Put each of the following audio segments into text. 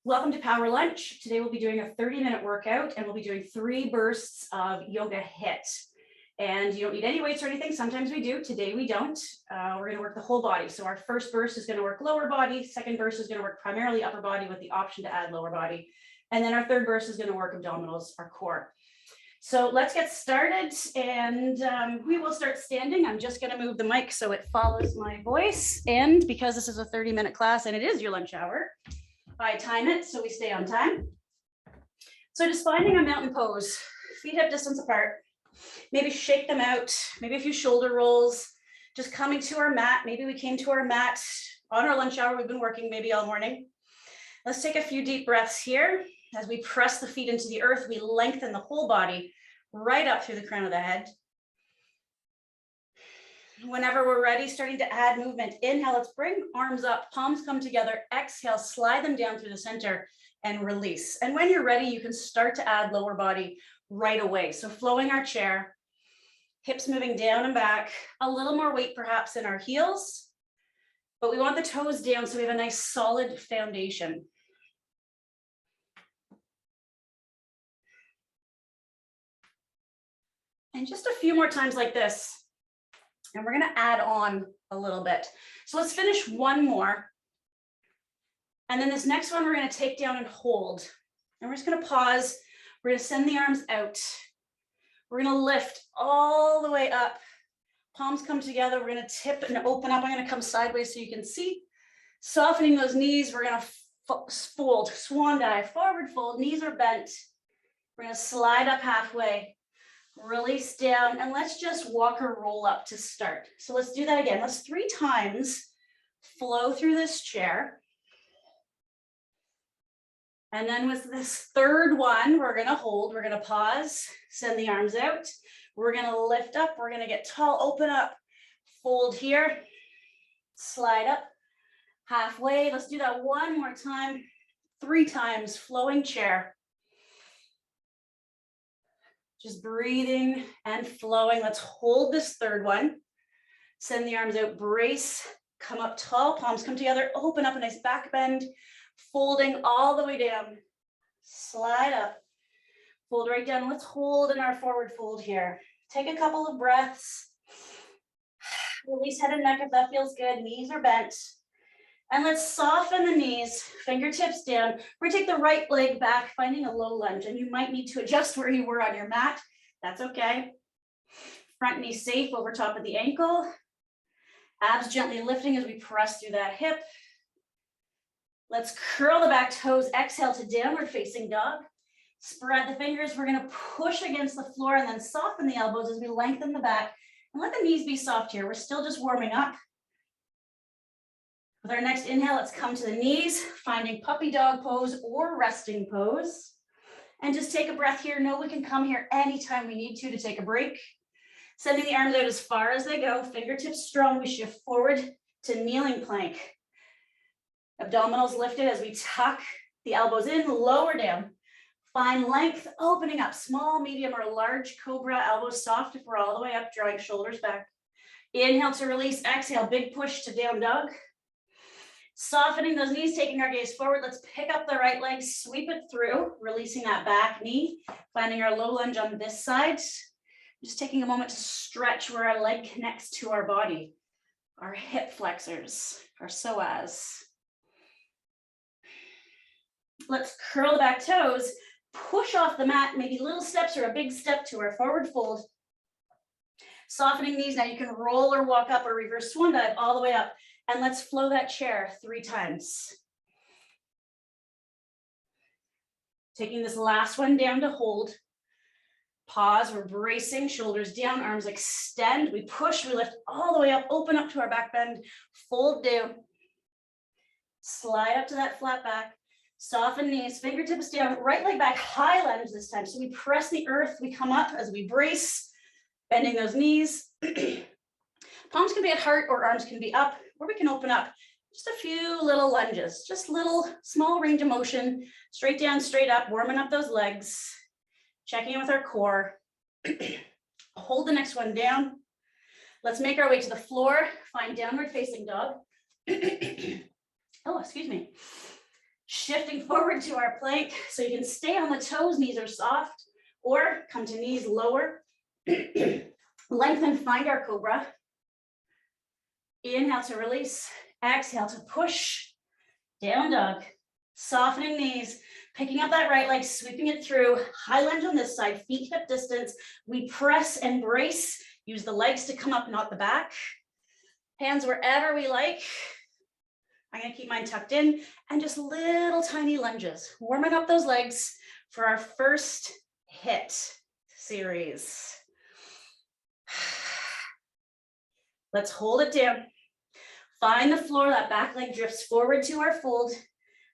Welcome to Power Lunch. Today we'll be doing a 30-minute workout and we'll be doing 3 bursts of yoga HIIT. And you don't need any weights or anything. Sometimes we do. Today we don't. We're going to work the whole body. So our first burst is going to work lower body. Second burst is going to work primarily upper body with the option to add lower body. And then our third burst is going to work abdominals, our core. So let's get started, and we will start standing. I'm just going to move the mic so it follows my voice. And because this is a 30-minute class and it is your lunch hour, I time it so we stay on time. So just finding a mountain pose, feet hip distance apart, maybe shake them out, maybe a few shoulder rolls, just coming to our mat. Maybe we came to our mat on our lunch hour. We've been working maybe all morning. Let's take a few deep breaths here. As we press the feet into the earth, we lengthen the whole body right up through the crown of the head. Whenever we're ready, starting to add movement. Inhale, let's bring arms up, palms come together. Exhale, slide them down through the center and release. And when you're ready, you can start to add lower body right away. So flowing our chair, hips moving down and back, a little more weight perhaps in our heels, but we want the toes down so we have a nice solid foundation. And just a few more times like this. And we're going to add on a little bit. So let's finish one more. And then this next one, we're going to take down and hold. And we're just going to pause. We're going to send the arms out. We're going to lift all the way up. Palms come together. We're going to tip and open up. I'm going to come sideways so you can see. Softening those knees. We're going to fold, swan dive, forward fold. Knees are bent. We're going to slide up halfway. Release down, and let's just walk or roll up to start. So let's do that again. Let's 3 times flow through this chair. And then with this third one, we're going to hold. We're going to pause, send the arms out. We're going to lift up. We're going to get tall, open up, fold here, slide up halfway. Let's do that one more time. 3 times, flowing chair. Just breathing and flowing. Let's hold this third one. Send the arms out, brace, come up tall, palms come together, open up a nice back bend, folding all the way down, slide up, fold right down. Let's hold in our forward fold here. Take a couple of breaths. Release head and neck if that feels good. Knees are bent. And let's soften the knees, fingertips down. We're gonna take the right leg back, finding a low lunge, and you might need to adjust where you were on your mat. That's okay. Front knee safe over top of the ankle. Abs gently lifting as we press through that hip. Let's curl the back toes, exhale to downward facing dog. Spread the fingers. We're gonna push against the floor and then soften the elbows as we lengthen the back. And let the knees be soft here. We're still just warming up. With our next inhale, let's come to the knees, finding puppy dog pose or resting pose. And just take a breath here. Know we can come here anytime we need to take a break. Sending the arms out as far as they go, fingertips strong. We shift forward to kneeling plank. Abdominals lifted as we tuck the elbows in, lower down. Find length, opening up, small, medium, or large cobra, elbows soft if we're all the way up, drawing shoulders back. Inhale to release, exhale, big push to down dog. Softening those knees, taking our gaze forward. Let's pick up the right leg, sweep it through, releasing that back knee, finding our low lunge on this side. Just taking a moment to stretch where our leg connects to our body, our hip flexors, our psoas. Let's curl the back toes, push off the mat, maybe little steps or a big step to our forward fold. Softening knees, now you can roll or walk up or reverse swan dive all the way up. And let's flow that chair 3 times. Taking this last one down to hold. Pause, we're bracing, shoulders down, arms extend. We push, we lift all the way up, open up to our back bend, fold down. Slide up to that flat back. Soften knees, fingertips down, right leg back, high lunge this time. So we press the earth, we come up as we brace, bending those knees. Palms can be at heart or arms can be up, or we can open up. Just a few little lunges, just little small range of motion, straight down, straight up, warming up those legs, checking in with our core. Hold the next one down. Let's make our way to the floor, find downward facing dog. Oh, excuse me. Shifting forward to our plank so you can stay on the toes, knees are soft, or come to knees lower. Lengthen, find our cobra. Inhale to release, exhale to push, down dog. Softening knees, picking up that right leg, sweeping it through, high lunge on this side, feet hip distance. We press and brace, use the legs to come up, not the back. Hands wherever we like. I'm gonna keep mine tucked in and just little tiny lunges, warming up those legs for our first HIIT series. Let's hold it down. Find the floor, that back leg drifts forward to our fold.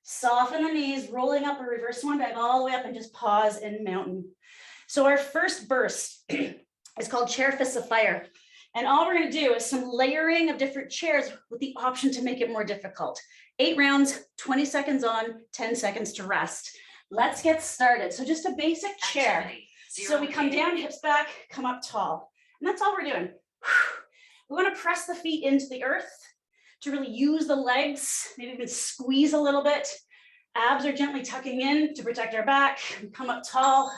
Soften the knees, rolling up a reverse swan dive all the way up and just pause in mountain. So our first burst is called chair fists of fire. And all we're gonna do is some layering of different chairs with the option to make it more difficult. 8 rounds, 20 seconds on, 10 seconds to rest. Let's get started. So just a basic chair. So we come down, hips back, come up tall. And that's all we're doing. We wanna press the feet into the earth to really use the legs, maybe even squeeze a little bit. Abs are gently tucking in to protect our back. Come up tall.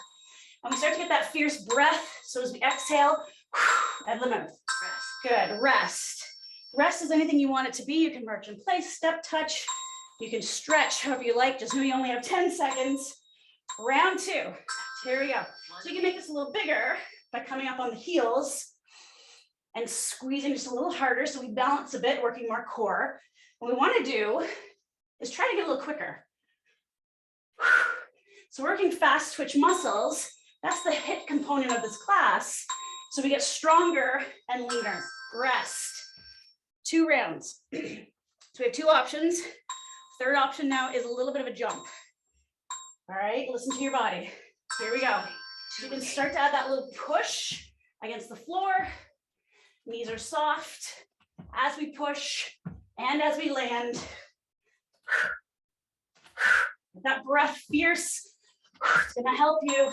And we start to get that fierce breath. So as we exhale, out of the mouth. Good, rest. Rest is anything you want it to be. You can march in place, step touch. You can stretch however you like. Just know you only have 10 seconds. Round 2. Here we go. So you can make this a little bigger by coming up on the heels and squeezing just a little harder so we balance a bit, working more core. What we want to do is try to get a little quicker. So working fast twitch muscles, that's the HIIT component of this class. So we get stronger and leaner. Rest. 2 rounds. So we have 2 options. Third option now is a little bit of a jump. All right, listen to your body. Here we go. You can start to add that little push against the floor. Knees are soft as we push and as we land. That breath fierce. It's gonna help you.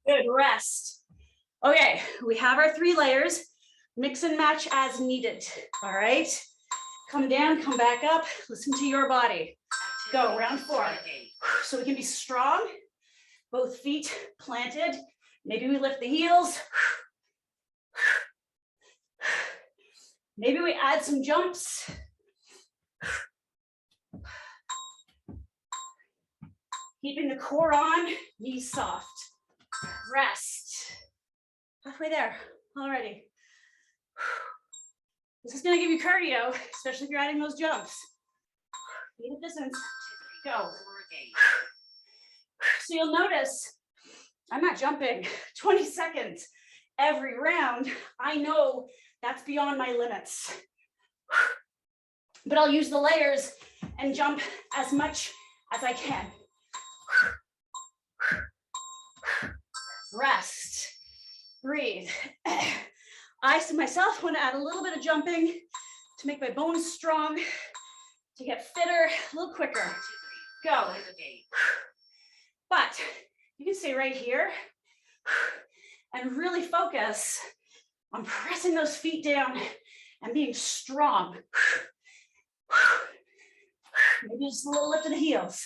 Good, rest. Okay, we have our 3 layers. Mix and match as needed, all right? Come down, come back up, listen to your body. Go, round 4. So we can be strong, both feet planted. Maybe we lift the heels. Maybe we add some jumps. Keeping the core on, knees soft. Rest. Halfway there already. This is gonna give you cardio, especially if you're adding those jumps. Feet at distance. Go. So you'll notice I'm not jumping 20 seconds every round. I know that's beyond my limits. But I'll use the layers and jump as much as I can. Rest. Breathe. I myself want to add a little bit of jumping to make my bones strong, to get fitter, a little quicker. Go. But you can stay right here and really focus on pressing those feet down and being strong. Maybe just a little lift of the heels.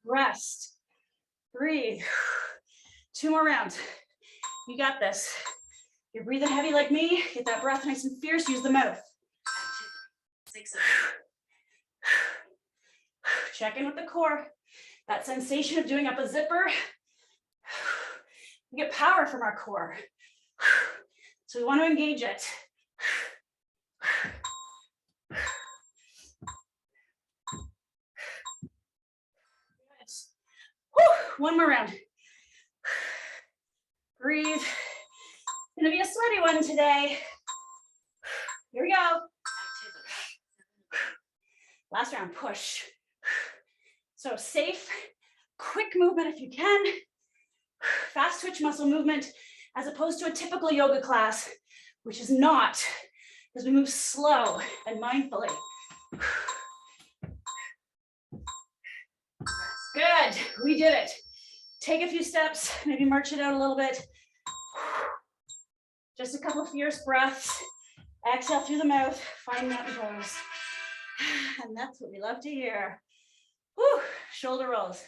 Rest. Breathe. 2 more rounds. You got this. You're breathing heavy like me. Get that breath nice and fierce. Use the mouth. Check in with the core. That sensation of doing up a zipper. We get power from our core. So we want to engage it. Whew. 1 more round. Breathe. It's gonna be a sweaty one today. Here we go. Last round, push. So safe, quick movement if you can. Fast twitch muscle movement as opposed to a typical yoga class, which is not, because we move slow and mindfully. Good, we did it. Take a few steps, maybe march it out a little bit. Just a couple of fierce breaths. Exhale through the mouth, find mountain pose. And that's what we love to hear. Whew. Shoulder rolls.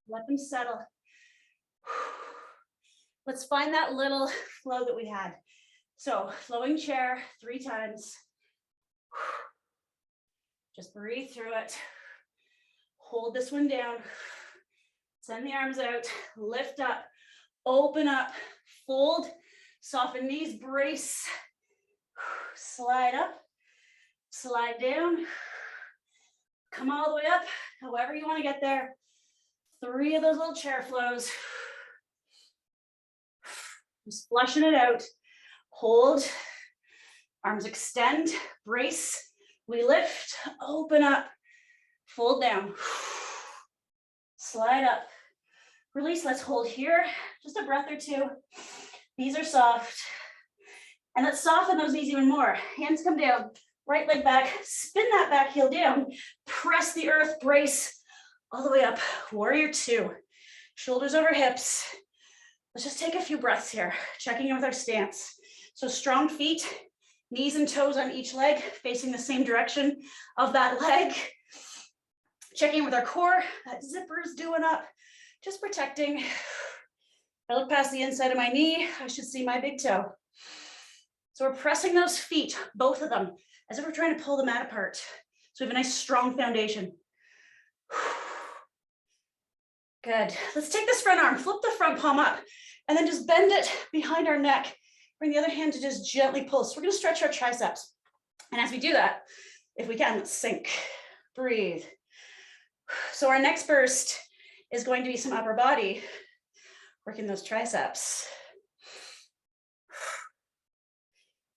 Let them settle. Let's find that little flow that we had. So flowing chair 3 times. Just breathe through it. Hold this one down. Send the arms out. Lift up. Open up. Fold. Soften knees. Brace. Slide up. Slide down. Come all the way up. However you want to get there. 3 of those little chair flows. Just flushing it out. Hold. Arms extend. Brace. We lift. Open up. Fold down. Slide up. Release. Let's hold here. Just a breath or 2. Knees are soft. And let's soften those knees even more. Hands come down. Right leg back. Spin that back heel down. Press the earth. Brace. All the way up. Warrior 2. Shoulders over hips. Let's just take a few breaths here. Checking in with our stance. So strong feet. Knees and toes on each leg. Facing the same direction of that leg. Checking with our core. That zipper is doing up. Just protecting. If I look past the inside of my knee, I should see my big toe. So we're pressing those feet, both of them, as if we're trying to pull the mat apart. So we have a nice strong foundation. Good. Let's take this front arm, flip the front palm up, and then just bend it behind our neck. Bring the other hand to just gently pull. So we're going to stretch our triceps. And as we do that, if we can, let's sink. Breathe. So our next burst is going to be some upper body, working those triceps.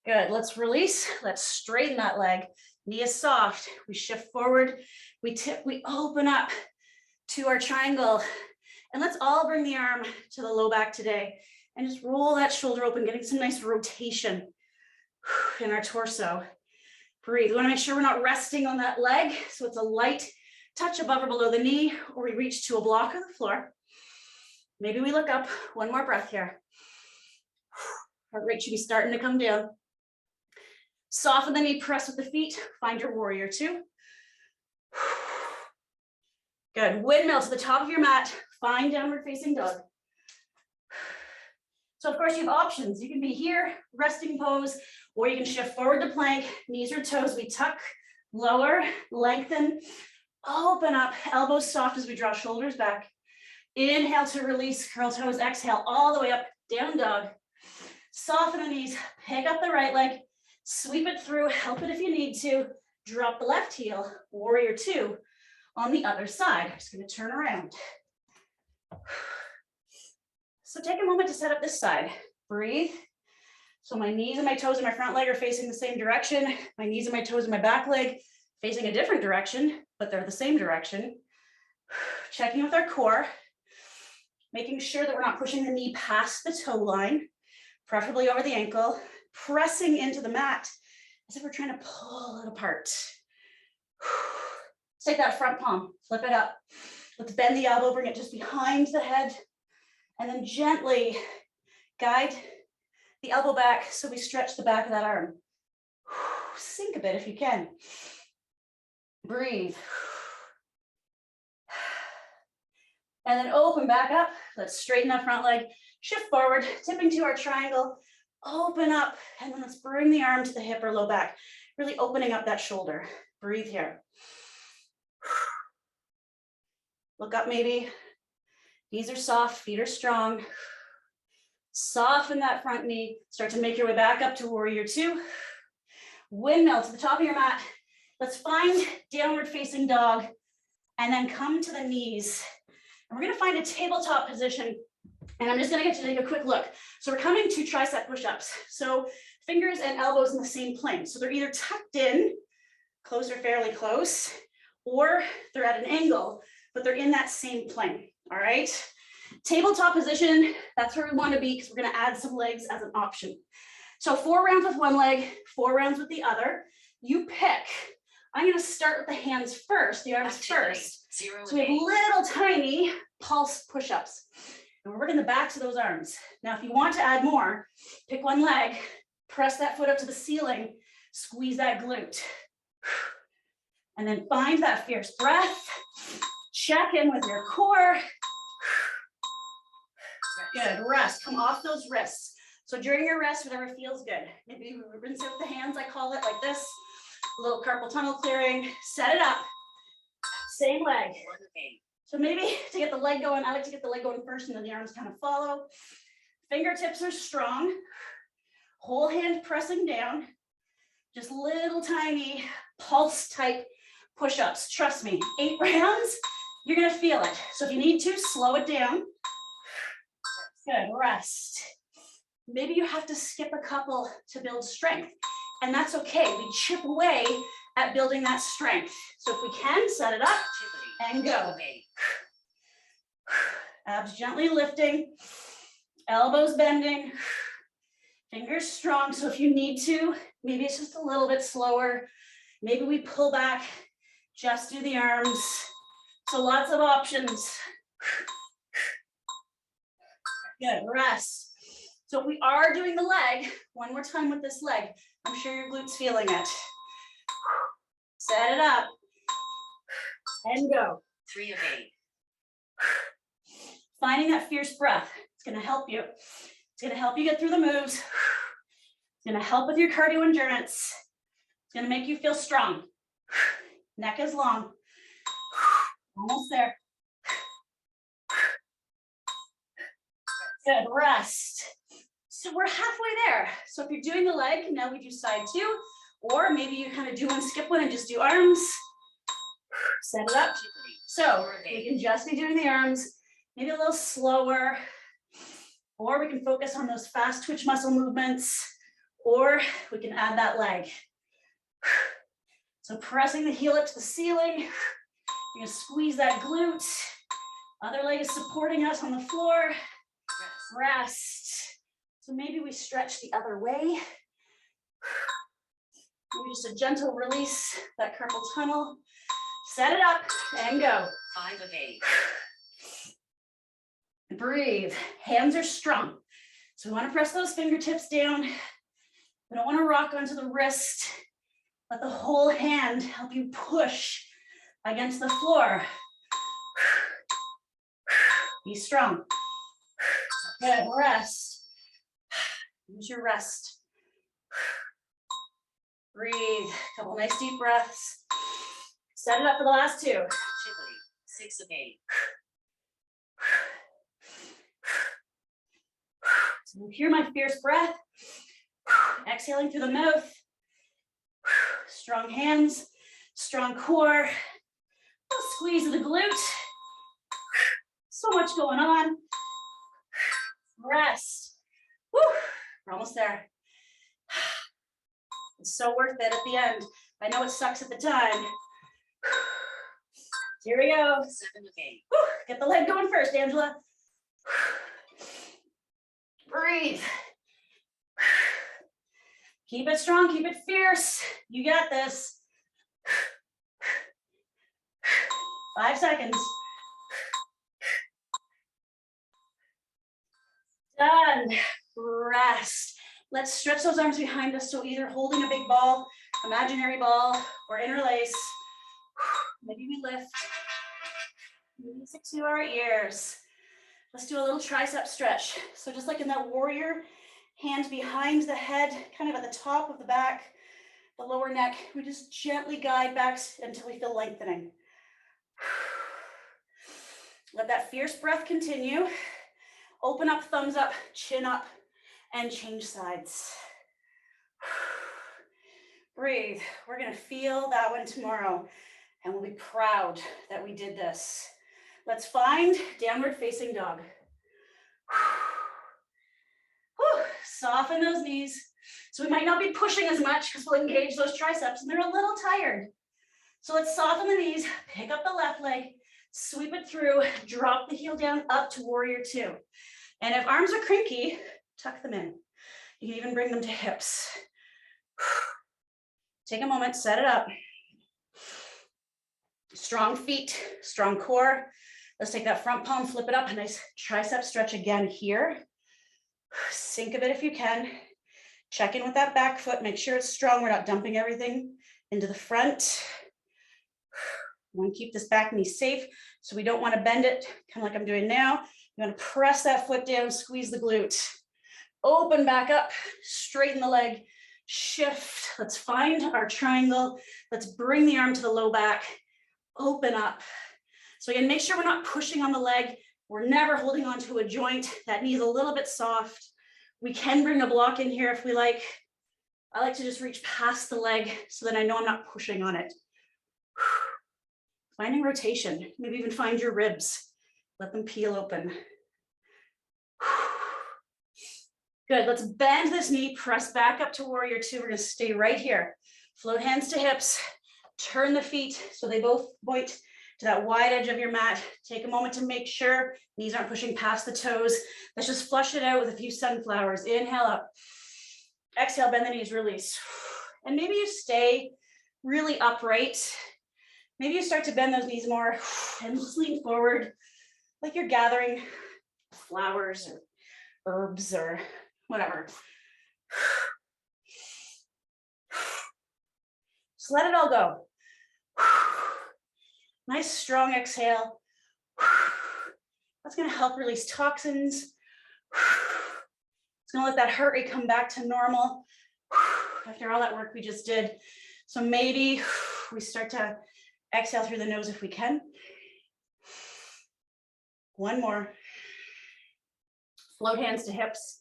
Good. Let's release. Let's straighten that leg. Knee is soft. We shift forward. We tip. We open up to our triangle. And let's all bring the arm to the low back today and just roll that shoulder open, getting some nice rotation in our torso. Breathe. We want to make sure we're not resting on that leg. So it's a light touch above or below the knee, or we reach to a block of the floor. Maybe we look up. One more breath here. Heart rate should be starting to come down. Soften the knee, press with the feet. Find your warrior 2. Good. Windmill to the top of your mat. Find downward facing dog. So of course you have options. You can be here, resting pose, or you can shift forward to plank, knees or toes. We tuck, lower, lengthen, open up, elbows soft as we draw shoulders back. Inhale to release, curl toes, exhale all the way up, down dog. Soften the knees, pick up the right leg, sweep it through, help it if you need to. Drop the left heel, warrior 2 on the other side. I'm just going to turn around. So take a moment to set up this side. Breathe. So my knees and my toes and my front leg are facing the same direction. My knees and my toes and my back leg facing a different direction, but they're the same direction. Checking with our core, making sure that we're not pushing the knee past the toe line, preferably over the ankle, pressing into the mat as if we're trying to pull it apart. Let's take that front palm, flip it up. Let's bend the elbow, bring it just behind the head, and then gently guide the elbow back so we stretch the back of that arm. Sink a bit if you can. Breathe. And then open back up. Let's straighten that front leg, shift forward, tipping to our triangle, open up, and then let's bring the arm to the hip or low back, really opening up that shoulder. Breathe here. Look up maybe. Knees are soft, feet are strong. Soften that front knee. Start to make your way back up to warrior 2. Windmill to the top of your mat. Let's find downward facing dog and then come to the knees. And we're going to find a tabletop position. And I'm just going to get you to take a quick look. So we're coming to tricep push-ups. So fingers and elbows in the same plane. So they're either tucked in, close or fairly close, or they're at an angle, but they're in that same plane. All right. Tabletop position, that's where we want to be because we're going to add some legs as an option. So 4 rounds with one leg, 4 rounds with the other. You pick. I'm going to start with the hands first, the arms first. So we have little tiny pulse push-ups. And we're working the backs of those arms. Now, if you want to add more, pick one leg, press that foot up to the ceiling, squeeze that glute. And then find that fierce breath. Check in with your core. Good, rest, come off those wrists. So during your rest, whatever feels good. Maybe rinse out the hands, I call it like this. A little carpal tunnel clearing, set it up. Same leg. So maybe to get the leg going, I like to get the leg going first and then the arms kind of follow. Fingertips are strong. Whole hand pressing down. Just little tiny pulse type push-ups. Trust me, 8 rounds, you're gonna feel it. So if you need to, slow it down. Good, rest. Maybe you have to skip a couple to build strength, and that's okay. We chip away at building that strength. So if we can, set it up and go. Abs gently lifting, elbows bending, fingers strong. So if you need to, maybe it's just a little bit slower. Maybe we pull back, just do the arms. So lots of options. Good, rest. So we are doing the leg. One more time with this leg. I'm sure your glutes feeling it. Set it up and go. 3 of 8. Finding that fierce breath. It's going to help you. It's going to help you get through the moves. It's going to help with your cardio endurance. It's going to make you feel strong. Neck is long. Almost there. Good, rest. So we're halfway there. So if you're doing the leg, now we do side 2, or maybe you kind of do one, skip one, and just do arms. Set it up. So we can just be doing the arms, maybe a little slower, or we can focus on those fast twitch muscle movements, or we can add that leg. So pressing the heel up to the ceiling, you're gonna squeeze that glute. Other leg is supporting us on the floor. Rest. So maybe we stretch the other way. Maybe just a gentle release, that carpal tunnel. Set it up and go. 5 of 8. Breathe. Hands are strong. So we want to press those fingertips down. We don't want to rock onto the wrist. Let the whole hand help you push against the floor. Be strong. Good, rest. Use your rest. Breathe. Couple nice deep breaths. Set it up for the last 2. 6 of 8. So hear my fierce breath. Exhaling through the mouth. Strong hands, strong core. Squeeze of the glute. So much going on. Rest. Woo. We're almost there. It's so worth it at the end. I know it sucks at the time. Here we go. 7 of 8. Woo. Get the leg going first, Angela. Breathe. Keep it strong, keep it fierce. You got this. 5 seconds. Done. Rest. Let's stretch those arms behind us. So either holding a big ball, imaginary ball, or interlace. Maybe we lift. Music to our ears. Let's do a little tricep stretch. So just like in that warrior, hand behind the head, kind of at the top of the back, the lower neck. We just gently guide back until we feel lengthening. Let that fierce breath continue. Open up, thumbs up, chin up, and change sides. Breathe. We're gonna feel that one tomorrow, and we'll be proud that we did this. Let's find downward facing dog. Soften those knees. So we might not be pushing as much because we'll engage those triceps and they're a little tired. So let's soften the knees, pick up the left leg, sweep it through, drop the heel down up to warrior 2. And if arms are cranky, tuck them in. You can even bring them to hips. Take a moment, set it up. Strong feet, strong core. Let's take that front palm, flip it up, a nice tricep stretch again here. Sink of it if you can. Check in with that back foot, make sure it's strong. We're not dumping everything into the front. We want to keep this back knee safe, so we don't want to bend it, kind of like I'm doing now. You want to press that foot down, squeeze the glute. Open back up, straighten the leg, shift. Let's find our triangle. Let's bring the arm to the low back, open up. So again, make sure we're not pushing on the leg. We're never holding onto a joint. That knee is a little bit soft. We can bring a block in here if we like. I like to just reach past the leg so that I know I'm not pushing on it. Finding rotation, maybe even find your ribs. Let them peel open. Good, let's bend this knee, press back up to warrior two. We're gonna stay right here. Float hands to hips, turn the feet so they both point to that wide edge of your mat. Take a moment to make sure knees aren't pushing past the toes. Let's just flush it out with a few sunflowers. Inhale up. Exhale, bend the knees, release. And maybe you stay really upright. Maybe you start to bend those knees more and just lean forward like you're gathering flowers or herbs or whatever. Just let it all go. Nice strong exhale. That's going to help release toxins. It's going to let that heart rate come back to normal after all that work we just did. So maybe we start to exhale through the nose if we can. One more. Float hands to hips.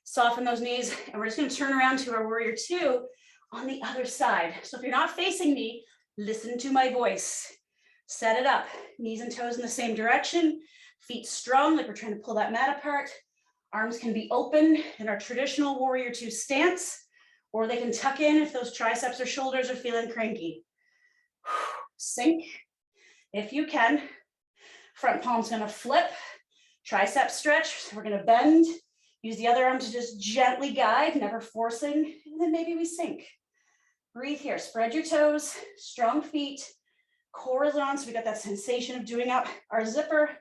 Soften those knees. And we're just going to turn around to our warrior two on the other side. So if you're not facing me, listen to my voice. Set it up. Knees and toes in the same direction. Feet strong, like we're trying to pull that mat apart. Arms can be open in our traditional warrior two stance, or they can tuck in if those triceps or shoulders are feeling cranky. Sink if you can. Front palm's gonna flip. Tricep stretch. So we're gonna bend. Use the other arm to just gently guide, never forcing. And then maybe we sink. Breathe here. Spread your toes. Strong feet. Core is on, so we got that sensation of doing up our zipper.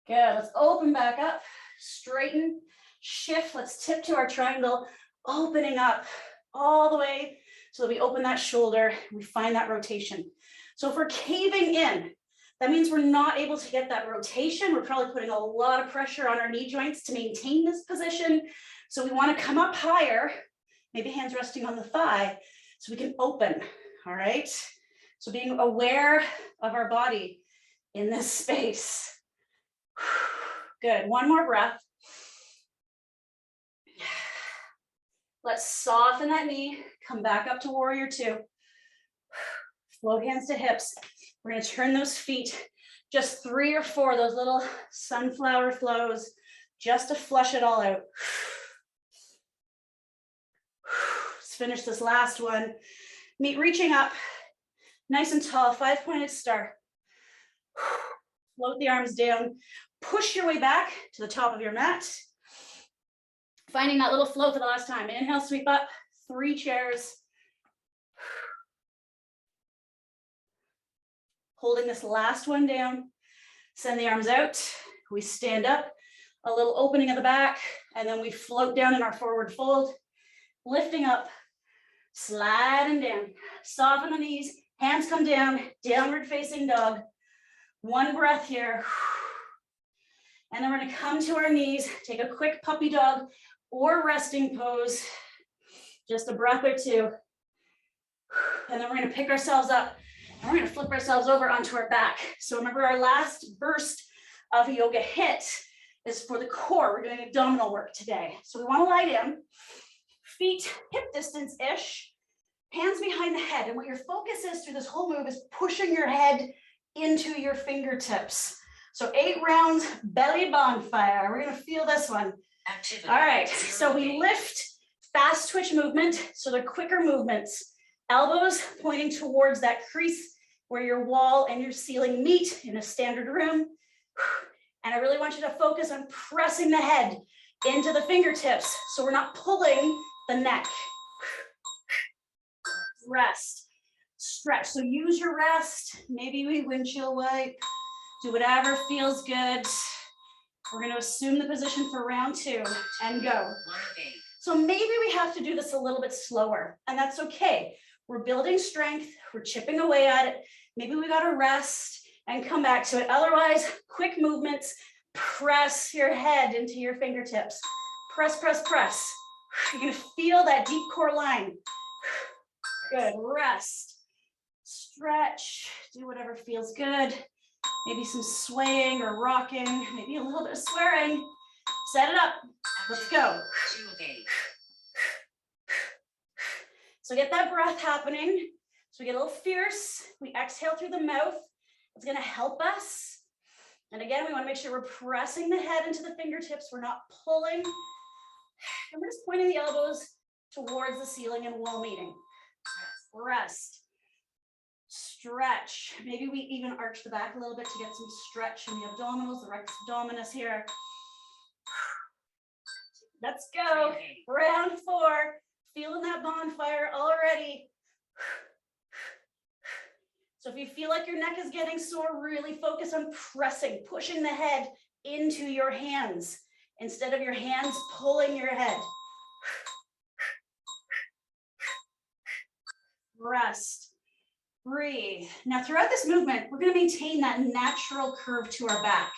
Good. Let's open back up. Straighten. Shift. Let's tip to our triangle. Opening up all the way so that we open that shoulder. We find that rotation. So if we're caving in, that means we're not able to get that rotation. We're probably putting a lot of pressure on our knee joints to maintain this position. So we want to come up higher, maybe hands resting on the thigh, so we can open, all right? So being aware of our body in this space. Good, one more breath. Let's soften that knee, come back up to warrior two. Float hands to hips. We're gonna turn those feet, just 3 or 4, those little sunflower flows, just to flush it all out. Let's finish this last one. Meet reaching up, nice and tall, 5-pointed star. Float the arms down, push your way back to the top of your mat. Finding that little flow for the last time. Inhale, sweep up, 3 chairs. Holding this last one down, send the arms out. We stand up, a little opening of the back, and then we float down in our forward fold, lifting up, sliding down, soften the knees, hands come down, downward facing dog. One breath here. And then we're gonna come to our knees, take a quick puppy dog or resting pose, just a breath or two. And then we're gonna pick ourselves up and we're gonna flip ourselves over onto our back. So remember, our last burst of yoga HIIT is for the core. We're doing abdominal work today. So we wanna lie down, feet hip distance-ish, hands behind the head. And what your focus is through this whole move is pushing your head into your fingertips. So 8 rounds, belly bonfire. We're gonna feel this one. Activity. All right, so we lift, fast twitch movement. So they're quicker movements. Elbows pointing towards that crease where your wall and your ceiling meet in a standard room. And I really want you to focus on pressing the head into the fingertips so we're not pulling the neck. Rest. Stretch, so use your rest. Maybe we windshield wipe, do whatever feels good. We're going to assume the position for round 2 and go. 1 of 8. So maybe we have to do this a little bit slower, and that's okay. We're building strength, we're chipping away at it. Maybe we got to rest and come back to it. Otherwise, quick movements, press your head into your fingertips. Press, press, press. You're going to feel that deep core line. Good, rest, stretch, do whatever feels good. Maybe some swaying or rocking, maybe a little bit of swearing. Set it up, let's go. 2 of 8. So get that breath happening. So we get a little fierce, we exhale through the mouth. It's gonna help us. And again, we wanna make sure we're pressing the head into the fingertips. We're not pulling. And we're just pointing the elbows towards the ceiling and wall meeting. Rest, stretch. Maybe we even arch the back a little bit to get some stretch in the abdominals, the rectus abdominis here. Let's go. Round 4. Feeling that bonfire already. So if you feel like your neck is getting sore, really focus on pressing, pushing the head into your hands instead of your hands pulling your head. Rest, breathe. Now throughout this movement, we're going to maintain that natural curve to our back.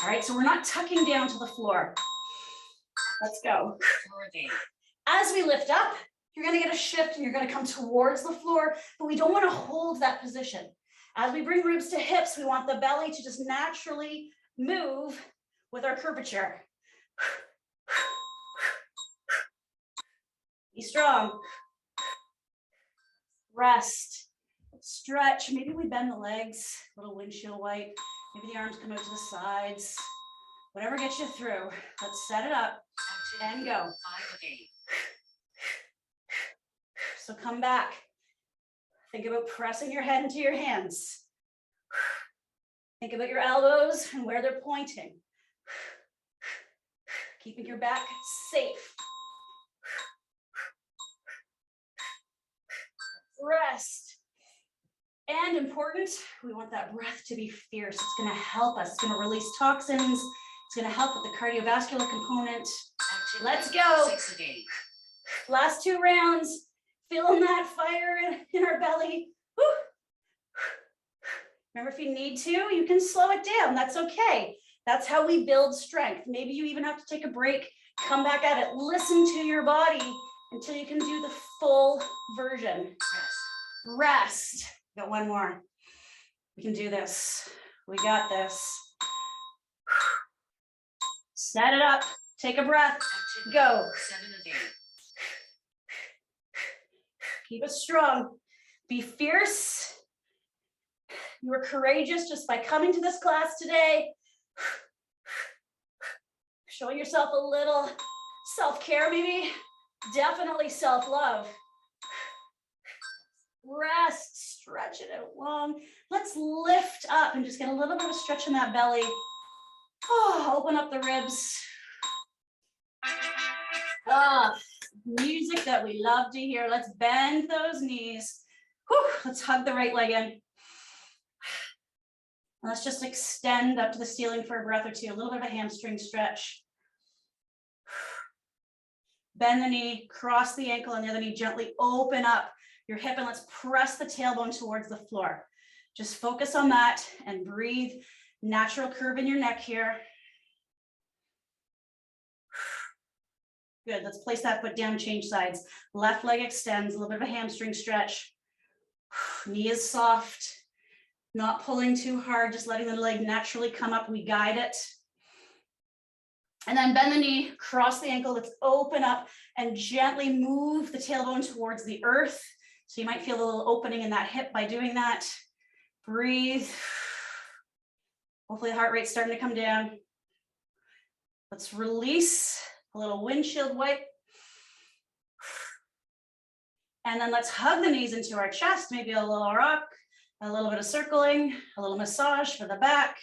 All right, so we're not tucking down to the floor. Let's go. 4 of 8. As we lift up, you're going to get a shift and you're going to come towards the floor, but we don't want to hold that position. As we bring ribs to hips, we want the belly to just naturally move with our curvature. Be strong. Rest, stretch. Maybe we bend the legs, a little windshield wipe. Maybe the arms come out to the sides. Whatever gets you through. Let's set it up and go. 5 of 8. So come back. Think about pressing your head into your hands. Think about your elbows and where they're pointing. Keeping your back safe. Rest. And important, we want that breath to be fierce. It's going to help us. It's going to release toxins. It's going to help with the cardiovascular component. Let's go. 6 of 8. Last 2 rounds. Feeling that fire in our belly. Woo. Remember, if you need to, you can slow it down. That's okay. That's how we build strength. Maybe you even have to take a break, come back at it, listen to your body until you can do the full version. Rest. Got one more. We can do this. We got this. Set it up. Take a breath. Go. 7 of 8. Keep it strong. Be fierce. You were courageous just by coming to this class today. Showing yourself a little self-care, maybe. Definitely self-love. Rest, stretch it out long. Let's lift up and just get a little bit of a stretch in that belly. Oh, open up the ribs. Ah, music that we love to hear. Let's bend those knees. Whew, let's hug the right leg in. Let's just extend up to the ceiling for a breath or two. A little bit of a hamstring stretch. Bend the knee, cross the ankle and the other knee, gently open up your hip and let's press the tailbone towards the floor. Just focus on that and breathe. Natural curve in your neck here. Good, let's place that foot down, change sides. Left leg extends, a little bit of a hamstring stretch. Knee is soft, not pulling too hard, just letting the leg naturally come up. We guide it. And then bend the knee, cross the ankle, let's open up and gently move the tailbone towards the earth. So you might feel a little opening in that hip by doing that. Breathe. Hopefully the heart rate's starting to come down. Let's release, a little windshield wipe. And then let's hug the knees into our chest, maybe a little rock, a little bit of circling, a little massage for the back.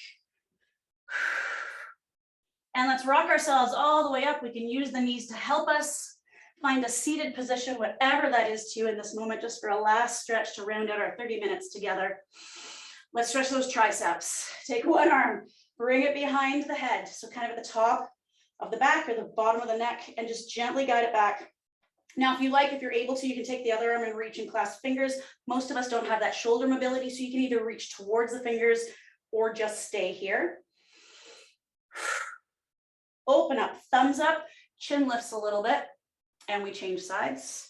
And let's rock ourselves all the way up. We can use the knees to help us Find a seated position, whatever that is to you in this moment, just for a last stretch to round out our 30 minutes together. Let's stretch those triceps. Take one arm, bring it behind the head. So kind of at the top of the back or the bottom of the neck, and just gently guide it back. Now, if you like, if you're able to, you can take the other arm and reach and clasp fingers. Most of us don't have that shoulder mobility, so you can either reach towards the fingers or just stay here. Open up, thumbs up, chin lifts a little bit, and we change sides.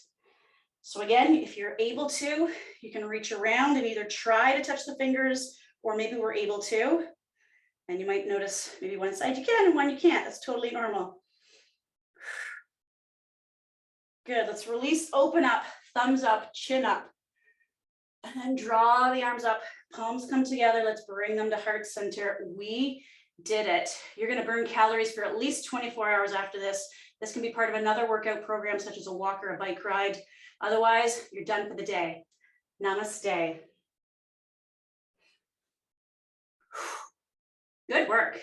So again, if you're able to, you can reach around and either try to touch the fingers, or maybe we're able to. And you might notice maybe one side you can and one you can't. That's totally normal. Good, let's release, open up, thumbs up, chin up. And then draw the arms up, palms come together. Let's bring them to heart center. We did it. You're gonna burn calories for at least 24 hours after this. This can be part of another workout program, such as a walk or a bike ride. Otherwise, you're done for the day. Namaste. Good work.